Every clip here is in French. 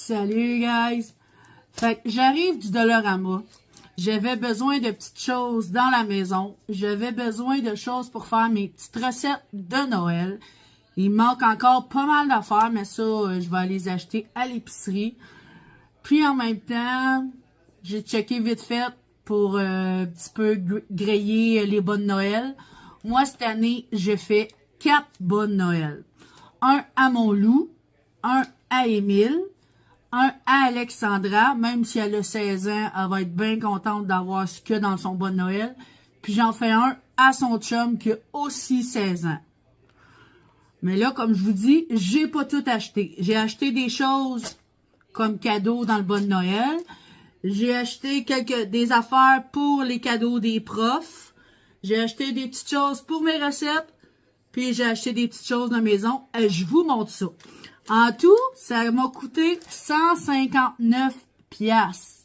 Salut guys! Fait que j'arrive du Dollarama. J'avais besoin de petites choses dans la maison. J'avais besoin de choses pour faire mes petites recettes de Noël. Il me manque encore pas mal d'affaires, mais ça, je vais aller les acheter à l'épicerie. Puis en même temps, j'ai checké vite fait pour un petit peu griller les bas de Noël. Moi, cette année, j'ai fait 4 bas de Noël. Un à mon loup, un à Émile, un à Alexandra, même si elle a 16 ans, elle va être bien contente d'avoir ce qu'il y a dans son bas de Noël. Puis j'en fais un à son chum qui a aussi 16 ans. Mais là, comme je vous dis, j'ai pas tout acheté. J'ai acheté des choses comme cadeaux dans le bas de Noël. J'ai acheté des affaires pour les cadeaux des profs. J'ai acheté des petites choses pour mes recettes. Puis j'ai acheté des petites choses de maison. Et je vous montre ça. En tout, ça m'a coûté 159 piastres.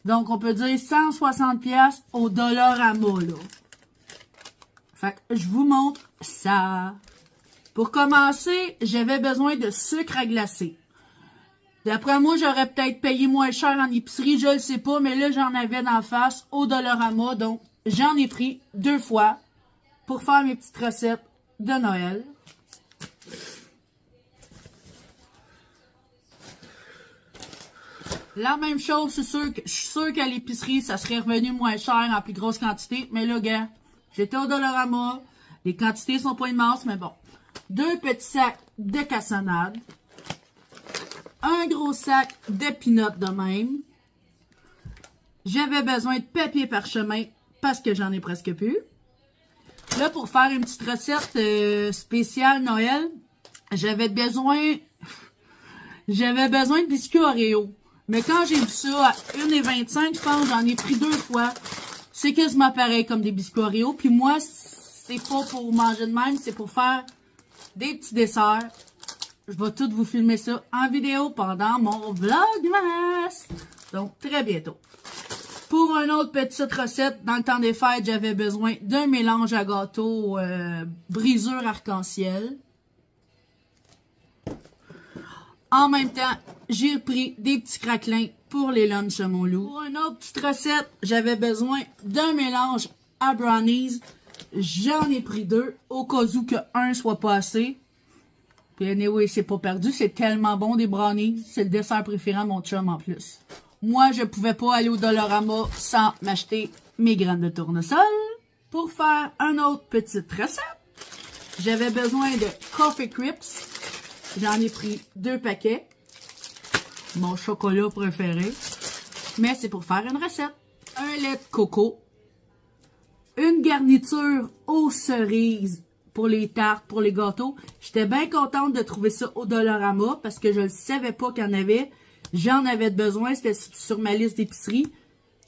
Donc, on peut dire 160 piastres au Dollarama, là. Fait que je vous montre ça. Pour commencer, j'avais besoin de sucre à glacer. D'après moi, j'aurais peut-être payé moins cher en épicerie, je le sais pas, mais là, j'en avais d'en face au Dollarama. Donc, j'en ai pris 2 fois pour faire mes petites recettes de Noël. La même chose, je suis sûr qu'à l'épicerie, ça serait revenu moins cher en plus grosse quantité. Mais là, gars, j'étais au Dollarama. Les quantités sont pas immenses, mais bon. 2 petits sacs de cassonade. Un gros sac de peanuts de même. J'avais besoin de papier parchemin parce que j'en ai presque plus. Là, pour faire une petite recette spéciale Noël, j'avais besoin de biscuits Oreo. Mais quand j'ai vu ça à 1,25 $, je pense j'en ai pris 2 fois. C'est quasiment pareil comme des biscuits Oreo. Puis moi, c'est pas pour manger de même, c'est pour faire des petits desserts. Je vais tout vous filmer ça en vidéo pendant mon vlogmas. Donc, très bientôt. Pour une autre petite recette, dans le temps des fêtes, j'avais besoin d'un mélange à gâteau brisure arc-en-ciel. En même temps, j'ai pris des petits craquelins pour les lunchs à mon loup. Pour une autre petite recette, j'avais besoin d'un mélange à brownies. J'en ai pris 2, au cas où que un soit pas assez. Puis anyway, c'est pas perdu, c'est tellement bon des brownies. C'est le dessert préféré à mon chum en plus. Moi, je pouvais pas aller au Dollarama sans m'acheter mes graines de tournesol. Pour faire une autre petite recette, j'avais besoin de Coffee Crisps. J'en ai pris 2 paquets. Mon chocolat préféré. Mais c'est pour faire une recette. Un lait de coco. Une garniture aux cerises pour les tartes, pour les gâteaux. J'étais bien contente de trouver ça au Dollarama parce que je ne savais pas qu'il y en avait. J'en avais besoin, c'était sur ma liste d'épicerie.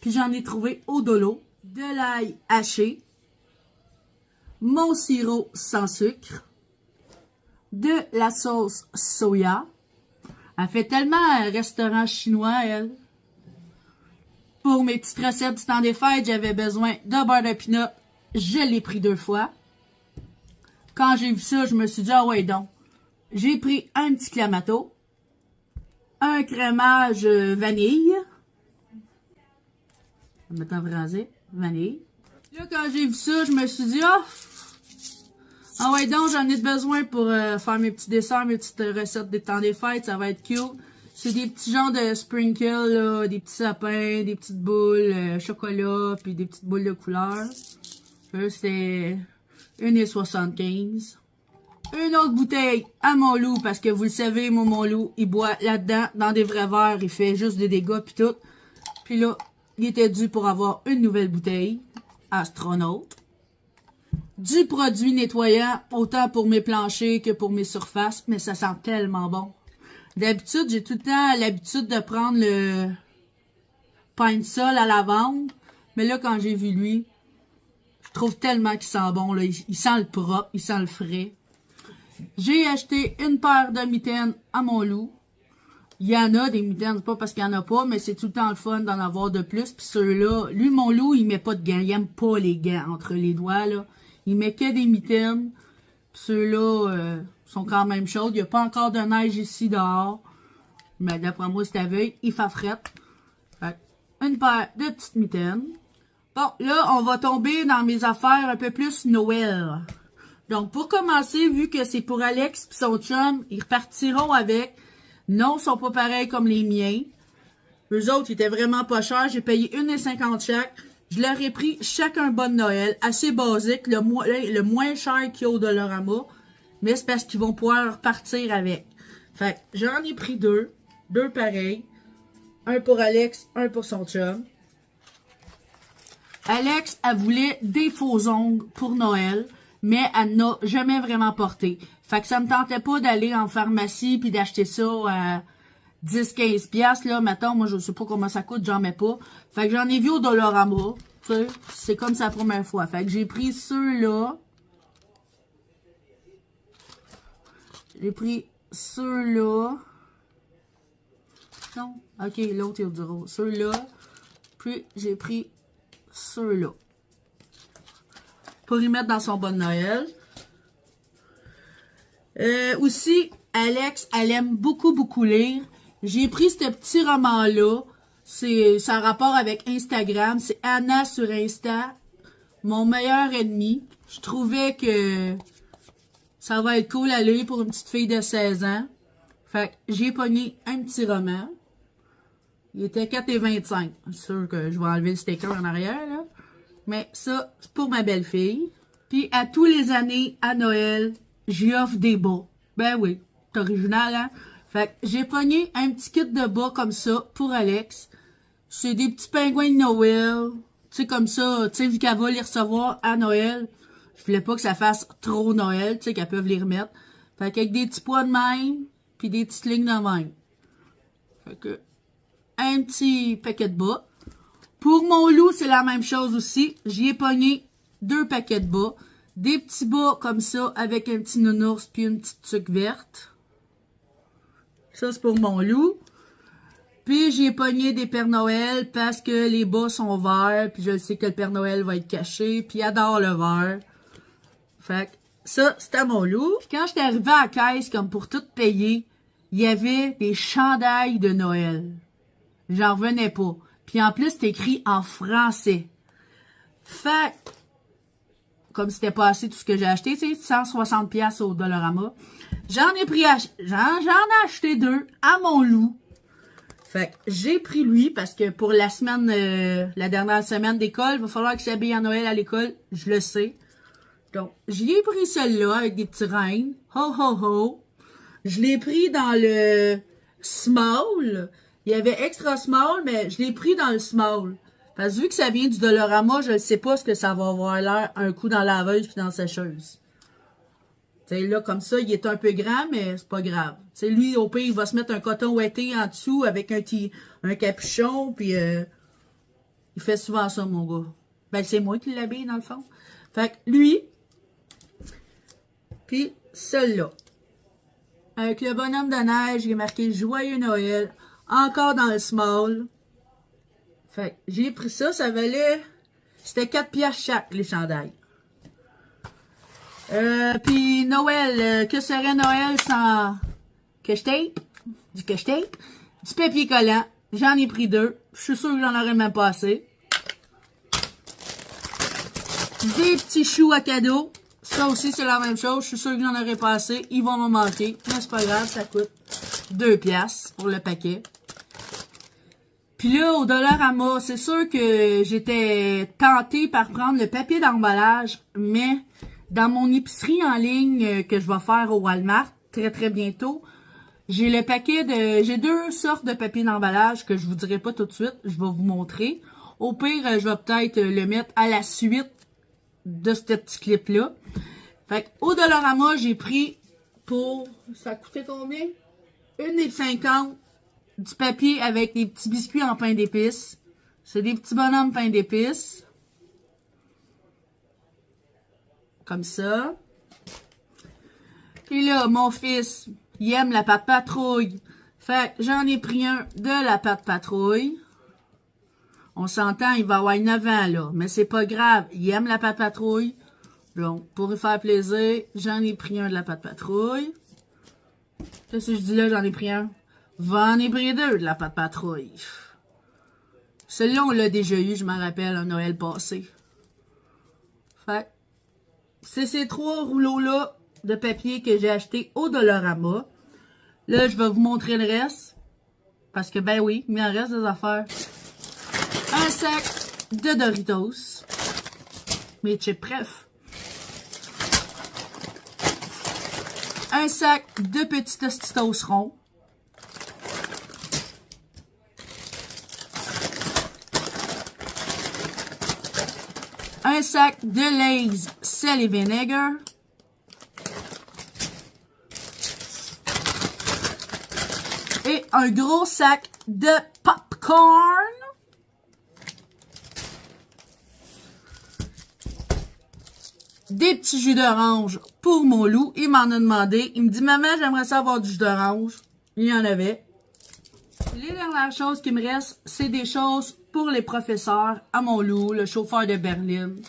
Puis j'en ai trouvé au Dolo. De l'ail haché. Mon sirop sans sucre. De la sauce soya. Elle fait tellement un restaurant chinois, elle. Pour mes petites recettes du temps des fêtes, j'avais besoin de beurre de pinot. Je l'ai pris 2 fois. Quand j'ai vu ça, je me suis dit, ah ouais donc. J'ai pris un petit clamato. Un crémage vanille. Je vais mettre en français. Vanille. Là, quand j'ai vu ça, je me suis dit, ah ouais donc, j'en ai besoin pour faire mes petits desserts, mes petites recettes des temps des fêtes. Ça va être cute. C'est des petits genres de sprinkles, là, des petits sapins, des petites boules, chocolat, puis des petites boules de couleur. C'est 1,75 $. Une autre bouteille à mon loup, parce que vous le savez, moi, mon loup, il boit là-dedans, dans des vrais verres, il fait juste des dégâts, puis tout. Puis là, il était dû pour avoir une nouvelle bouteille, astronaute. Du produit nettoyant, autant pour mes planchers que pour mes surfaces, mais ça sent tellement bon. D'habitude, j'ai tout le temps l'habitude de prendre le Pine-Sol à lavande, mais là, quand j'ai vu lui, je trouve tellement qu'il sent bon, là. Il sent le propre, il sent le frais. J'ai acheté une paire de mitaines à mon loup. Il y en a des mitaines, pas parce qu'il n'y en a pas, mais c'est tout le temps le fun d'en avoir de plus. Puis ceux-là, lui, mon loup, il met pas de gants. Il aime pas les gants entre les doigts, là. Il met que des mitaines. Puis ceux-là sont quand même chauds. Il n'y a pas encore de neige ici dehors. Mais d'après moi, c'est la veille, il fait fret. Fait une paire de petites mitaines. Bon, là, on va tomber dans mes affaires un peu plus Noël. Donc, pour commencer, vu que c'est pour Alex et son chum, ils repartiront avec. Non, ils sont pas pareils comme les miens. Eux autres, ils étaient vraiment pas chers. J'ai payé 1,50 chaque. Je leur ai pris chacun bon de Noël. Assez basique, le moins cher qu'il y a au Dollarama. Mais c'est parce qu'ils vont pouvoir repartir avec. Fait que j'en ai pris deux. Deux pareils. Un pour Alex, un pour son chum. Alex, elle voulait des faux ongles pour Noël, mais elle n'a jamais vraiment porté. Fait que ça me tentait pas d'aller en pharmacie puis d'acheter ça à 10-15 piastres, là. Mettons, moi, je sais pas comment ça coûte, j'en mets pas. Fait que j'en ai vu au Dollarama. Tu sais, c'est comme sa première fois. Fait que j'ai pris ceux-là. J'ai pris ceux-là. Non? Ok, l'autre est au bureau. Ceux-là. Puis, j'ai pris ceux-là. Pour y mettre dans son bon Noël. Aussi, Alex, elle aime beaucoup lire. J'ai pris ce petit roman-là. C'est en rapport avec Instagram. C'est Anna sur Insta. Mon meilleur ennemi. Je trouvais que ça va être cool à lire pour une petite fille de 16 ans. Fait que j'ai pogné un petit roman. Il était 4,25. C'est sûr que je vais enlever le sticker en arrière, là. Mais ça, c'est pour ma belle-fille. Puis, à tous les années, à Noël, j'y offre des bas. Ben oui, c'est original, hein? Fait que j'ai pogné un petit kit de bas comme ça pour Alex. C'est des petits pingouins de Noël. Tu sais, comme ça, tu sais, vu qu'elle va les recevoir à Noël, je voulais pas que ça fasse trop Noël, tu sais, qu'elles peuvent les remettre. Fait qu'avec des petits pois de même, puis des petites lignes de même. Fait que, un petit paquet de bas. Pour mon loup, c'est la même chose aussi. J'y ai pogné 2 paquets de bas. Des petits bas comme ça, avec un petit nounours puis une petite tuque verte. Ça, c'est pour mon loup. Puis, j'ai pogné des Pères Noël parce que les bas sont verts. Puis, je sais que le Père Noël va être caché. Puis, il adore le vert. Fait que ça, c'était mon loup. Puis, quand j'étais arrivée à la caisse, comme pour tout payer, il y avait des chandails de Noël. J'en revenais pas. Puis en plus, c'est écrit en français. Fait, comme c'était pas assez tout ce que j'ai acheté, c'est 160 pièces au Dollarama. J'en ai acheté 2 à mon loup. Fait que j'ai pris lui parce que pour la semaine, la dernière semaine d'école, il va falloir que je s'habille en Noël à l'école. Je le sais. Donc, j'y ai pris celle-là avec des petits reines. Ho, ho, ho. Je l'ai pris dans le small. Il y avait extra small, mais je l'ai pris dans le small. Parce que vu que ça vient du Dollarama, je ne sais pas ce que ça va avoir l'air un coup dans la laveuse puis dans la sécheuse. Tu sais, là, comme ça, il est un peu grand, mais c'est pas grave. Tu sais, lui, au pire, il va se mettre un coton ouetté en dessous avec un capuchon, puis il fait souvent ça, mon gars. Ben, c'est moi qui l'habille, dans le fond. Fait que lui, puis celle-là. Avec le bonhomme de neige, il est marqué « Joyeux Noël ». Encore dans le small. Fait que j'ai pris ça, ça valait... C'était 4 piastres chaque, les chandails. Puis Noël, que serait Noël sans cache-tape? Du cache-tape? Du papier collant. J'en ai pris 2. Je suis sûre que j'en aurais même pas assez. Des petits choux à cadeau. Ça aussi, c'est la même chose. Je suis sûre que j'en aurais pas assez. Ils vont me manquer. Mais c'est pas grave, ça coûte 2 piastres pour le paquet. Puis là, au Dollarama, c'est sûr que j'étais tentée par prendre le papier d'emballage, mais dans mon épicerie en ligne que je vais faire au Walmart très bientôt, j'ai le paquet de... J'ai 2 sortes de papier d'emballage que je vous dirai pas tout de suite, je vais vous montrer. Au pire, je vais peut-être le mettre à la suite de ce petit clip-là. Fait qu'au Dollarama, j'ai pris pour... Ça a coûté combien? 1,50 du papier avec des petits biscuits en pain d'épices. C'est des petits bonhommes pain d'épices. Comme ça. Puis là, mon fils, il aime la pâte patrouille. Fait que j'en ai pris un de la pâte patrouille. On s'entend, il va avoir 9 ans, là. Mais c'est pas grave. Il aime la pâte patrouille. Donc, pour lui faire plaisir, j'en ai pris un de la pâte patrouille. Qu'est-ce que je dis là? J'en ai pris un. Von et Bredeux de la pâte patrouille. Celui-là, on l'a déjà eu, je m'en rappelle, un Noël passé. Fait c'est ces 3 rouleaux-là de papier que j'ai acheté au Dollarama. Là, je vais vous montrer le reste. Parce que, ben oui, il m'en reste des affaires. Un sac de Doritos. Mes chips préf. Un sac de petits Tostitos ronds. Un sac de Lay's sel et vinaigre. Et un gros sac de popcorn. Des petits jus d'orange pour mon loup. Il m'en a demandé. Il me dit, maman, j'aimerais ça avoir du jus d'orange. Il y en avait. Les dernières choses qui me restent, c'est des choses pour les professeurs à mon loup, le chauffeur de berline.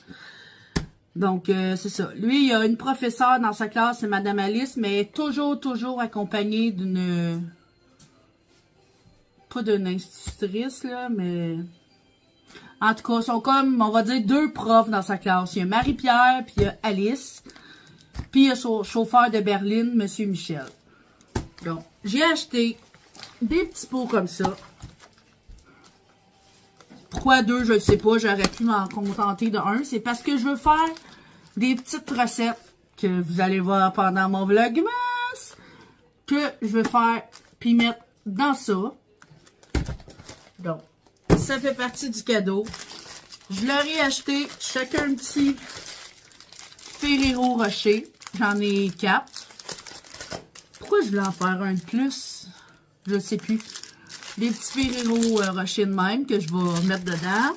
Donc, c'est ça. Lui, il y a une professeure dans sa classe, c'est Madame Alice, mais elle est toujours accompagnée d'une... Pas d'une institutrice, là, mais... En tout cas, ils sont comme, on va dire, 2 profs dans sa classe. Il y a Marie-Pierre, puis il y a Alice. Puis il y a son chauffeur de berline, Monsieur Michel. Donc, j'ai acheté des petits pots comme ça. Pourquoi 2, je ne sais pas. J'aurais pu m'en contenter de 1. C'est parce que je veux faire des petites recettes que vous allez voir pendant mon vlogmas. Que je veux faire, puis mettre dans ça. Donc, ça fait partie du cadeau. Je leur ai acheté chacun un petit Ferrero Rocher. J'en ai 4. Pourquoi je voulais en faire un de plus? Je sais plus. Des petits Ferrero Rocher de même que je vais mettre dedans.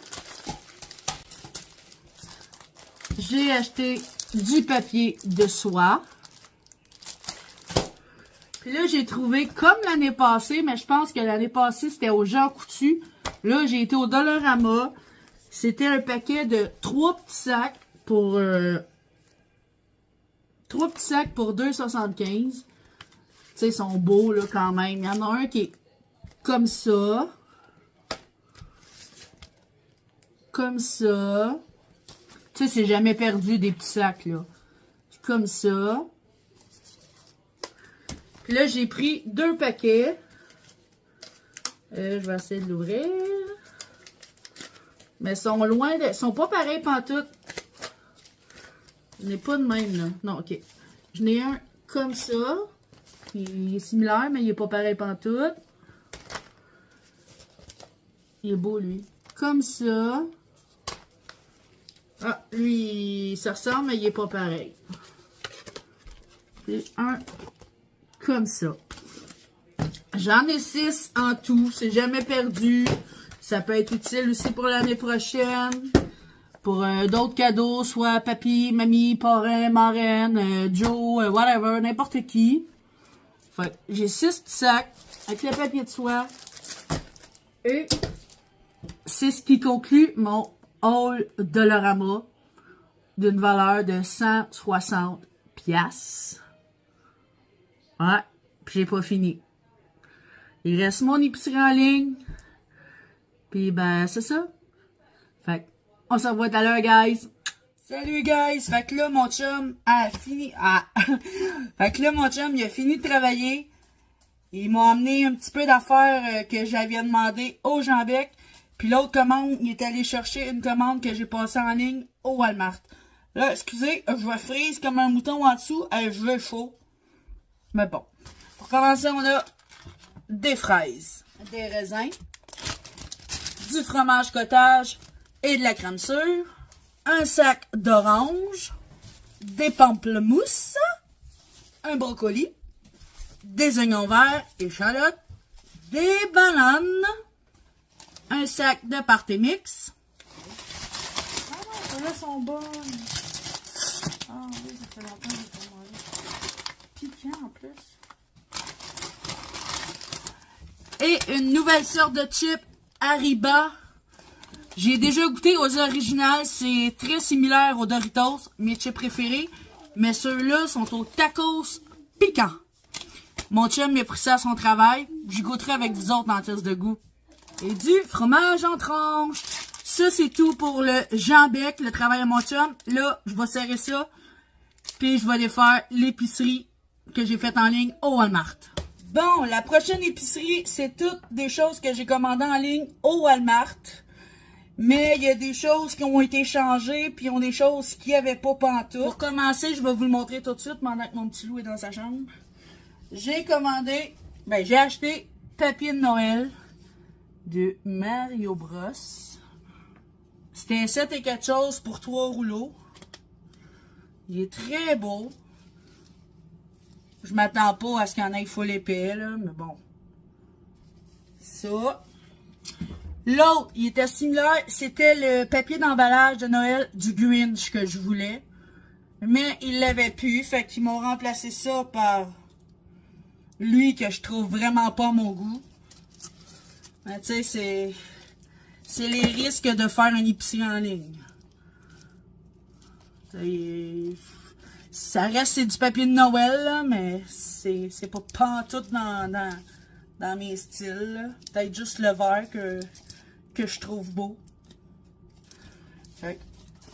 J'ai acheté du papier de soie. Puis là, j'ai trouvé comme l'année passée, mais je pense que l'année passée, c'était au Jean Coutu. Là, j'ai été au Dollarama. C'était un paquet de 3 petits sacs pour 2,75. Tu sais, ils sont beaux là quand même. Il y en a un qui est comme ça. Comme ça. Tu sais, c'est jamais perdu des petits sacs là. Comme ça. Puis là, j'ai pris 2 paquets. Je vais essayer de l'ouvrir. Mais ils sont loin de... Ils sont pas pareils pantoute. Je n'ai pas de même, là. Non, ok. Je n'ai un comme ça. Il est similaire, mais il est pas pareil pantoute. Il est beau, lui. Comme ça. Ah, lui, ça ressemble, mais il est pas pareil. Et un comme ça. J'en ai 6 en tout. C'est jamais perdu. Ça peut être utile aussi pour l'année prochaine. Pour d'autres cadeaux, soit papy, mamie, parrain, marraine, Joe, whatever, n'importe qui. Fait j'ai 6 petits sacs avec le papier de soie. Et c'est ce qui conclut mon haul Dollarama d'une valeur de 160 $. Ouais, puis j'ai pas fini. Il reste mon épicerie en ligne. Puis ben, c'est ça. Fait on se revoit tout à l'heure, guys. Salut, guys. Fait que là, mon chum a fini... Ah! Fait que là, mon chum, il a fini de travailler. Ils m'ont amené un petit peu d'affaires que j'avais demandé au Jean-Bec. Puis l'autre commande, il est allé chercher une commande que j'ai passée en ligne au Walmart. Là, excusez, je vais frise comme un mouton en dessous. Je veux chaud. Mais bon. Pour commencer, on a des fraises, des raisins, du fromage cottage et de la crème sûre, un sac d'oranges, des pamplemousses, un brocoli, des oignons verts, échalotes, des bananes, un sac de Party Mix. Ah non, celles-là sont bonnes. Ah oui, ça fait longtemps que j'ai pas mangé. Piquant en plus. Et une nouvelle sorte de chip, Hariba. J'ai déjà goûté aux originales. C'est très similaire aux Doritos, mes chips préférés. Mais ceux-là sont aux tacos piquants. Mon chum m'a pris ça à son travail. J'y goûterai avec vous autres en test de goût. Et du fromage en tranches. Ça, c'est tout pour le jambec, le travail à mon chum. Là, je vais serrer ça. Puis, je vais aller faire l'épicerie que j'ai faite en ligne au Walmart. Bon, la prochaine épicerie, c'est toutes des choses que j'ai commandées en ligne au Walmart. Mais il y a des choses qui ont été changées, puis il y a des choses qui n'y avaient pas pantoute. Pour commencer, je vais vous le montrer tout de suite pendant que mon petit loup est dans sa chambre. J'ai commandé, j'ai acheté papier de Noël de Mario Bros. C'était 7 et quelque chose pour 3 rouleaux. Il est très beau. Je m'attends pas à ce qu'il y en ait full épais, là, mais bon. Ça. L'autre, il était similaire. C'était le papier d'emballage de Noël du Grinch que je voulais. Mais il l'avait plus. Fait qu'ils m'ont remplacé ça par lui que je trouve vraiment pas à mon goût. Ben, tu sais, c'est les risques de faire une épicerie en ligne. Ça reste, c'est du papier de Noël, là, mais c'est pas pantoute dans mes styles. Peut-être juste le vert que je trouve beau. Fait.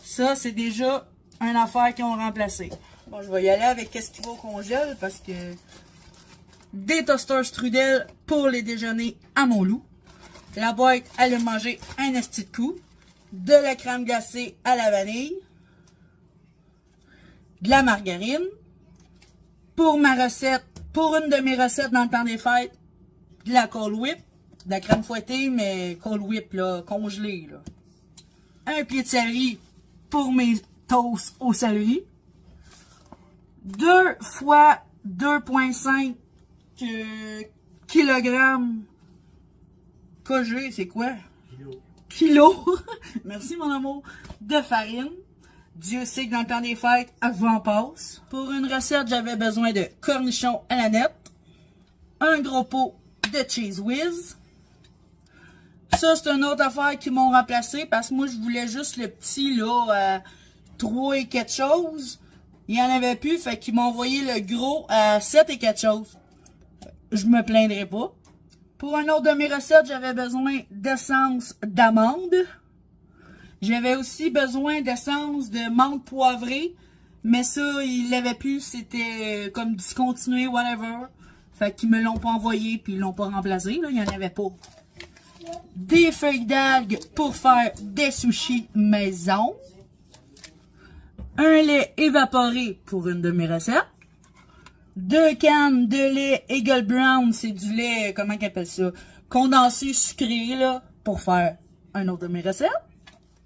Ça, c'est déjà une affaire qu'ils ont remplacé. Bon, je vais y aller avec qu'est-ce qu'il va au congèle parce que des toasters strudel pour les déjeuners à mon loup. La boîte, elle a mangé un esti de coup. De la crème glacée à la vanille. De la margarine. Pour ma recette, pour une de mes recettes dans le temps des fêtes, de la Cold Whip. De la crème fouettée, mais Cold Whip, là, congelée, là. Un pied de céleri pour mes toasts au céleri. 2 fois 2,5 kg. KG, c'est quoi? Kilo. Merci, mon amour. De farine. Dieu sait que dans le temps des fêtes, avant passe. Pour une recette, j'avais besoin de cornichons à la nette. Un gros pot de Cheese Whiz. Ça, c'est une autre affaire qu'ils m'ont remplacé parce que moi, je voulais juste le petit, là, 3 et quelque chose. Il n'y en avait plus, fait qu'ils m'ont envoyé le gros à 7 et quelque chose. Je me plaindrai pas. Pour un autre de mes recettes, j'avais besoin d'essence d'amande. J'avais aussi besoin d'essence de menthe poivrée. Mais ça, ils l'avaient plus. C'était comme discontinué, whatever. Fait qu'ils me l'ont pas envoyé puis ils l'ont pas remplacé. Là, il n'y en avait pas. Des feuilles d'algues pour faire des sushis maison. Un lait évaporé pour une de mes recettes. 2 cannes de lait Eagle Brown, c'est du lait, comment qu'on appelle ça, condensé sucré, là, pour faire un autre de mes recettes.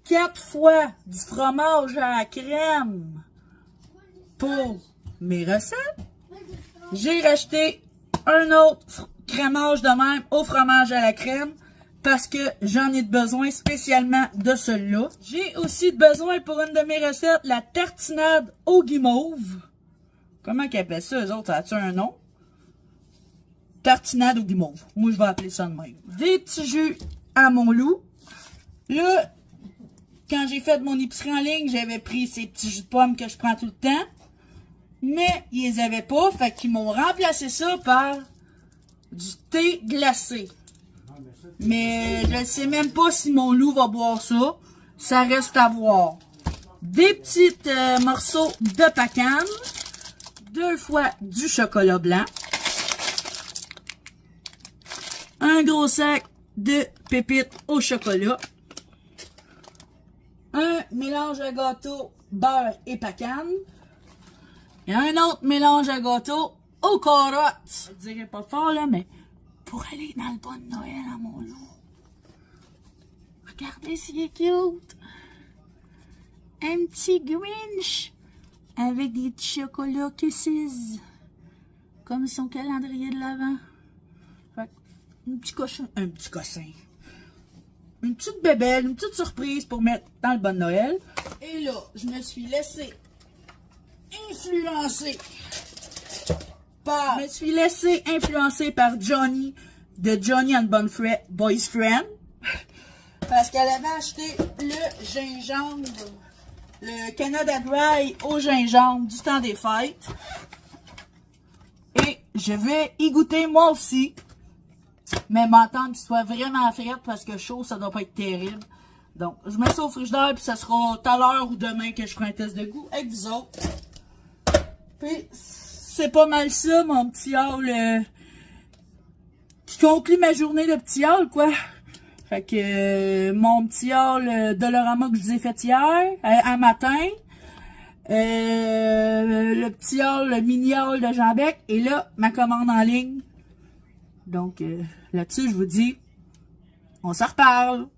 4 fois du fromage à la crème pour mes recettes. J'ai racheté un autre crémage de même au fromage à la crème parce que j'en ai besoin spécialement de celui-là. J'ai aussi besoin pour une de mes recettes, la tartinade au guimauve. Comment qu'ils appellent ça, eux autres? Ça a-tu un nom? Tartinade au guimauve. Moi, je vais appeler ça de même. Des petits jus à mon loup. Là, quand j'ai fait mon épicerie en ligne, j'avais pris ces petits jus de pommes que je prends tout le temps. Mais, ils les avaient pas. Fait qu'ils m'ont remplacé ça par du thé glacé. Mais, je ne sais même pas si mon loup va boire ça. Ça reste à voir. Des petits morceaux de pacane. 2 fois du chocolat blanc. Un gros sac de pépites au chocolat. Un mélange à gâteau beurre et pacane. Et un autre mélange à gâteau aux carottes. Je dirais pas fort là, mais pour aller dans le bon de Noël à mon loup. Regardez s'il est cute. Un petit Grinch. Avec des petits chocolats Kisses. Comme son calendrier de l'Avent. Un petit cochon. Un petit cossin. Une petite bébelle, une petite surprise pour mettre dans le bon Noël. Et là, je me suis laissé influencer par Johnny de Johnny and Boy's Friend. Parce qu'elle avait acheté le gingembre. Le Canada Dry au gingembre du temps des fêtes. Et je vais y goûter moi aussi. Mais m'attendre qu'il soit vraiment frais parce que chaud, ça doit pas être terrible. Donc, je mets ça au frigidaire puis ça sera tout à l'heure ou demain que je ferai un test de goût avec vous autres. Puis, c'est pas mal ça, mon petit haul qui conclut ma journée de petit haul, quoi. Fait que mon petit haul Dollarama que je vous ai fait hier, un matin. Le petit haul, le mini haul de Jean-Bec. Et là, ma commande en ligne. Donc, là-dessus, je vous dis, on s'en reparle.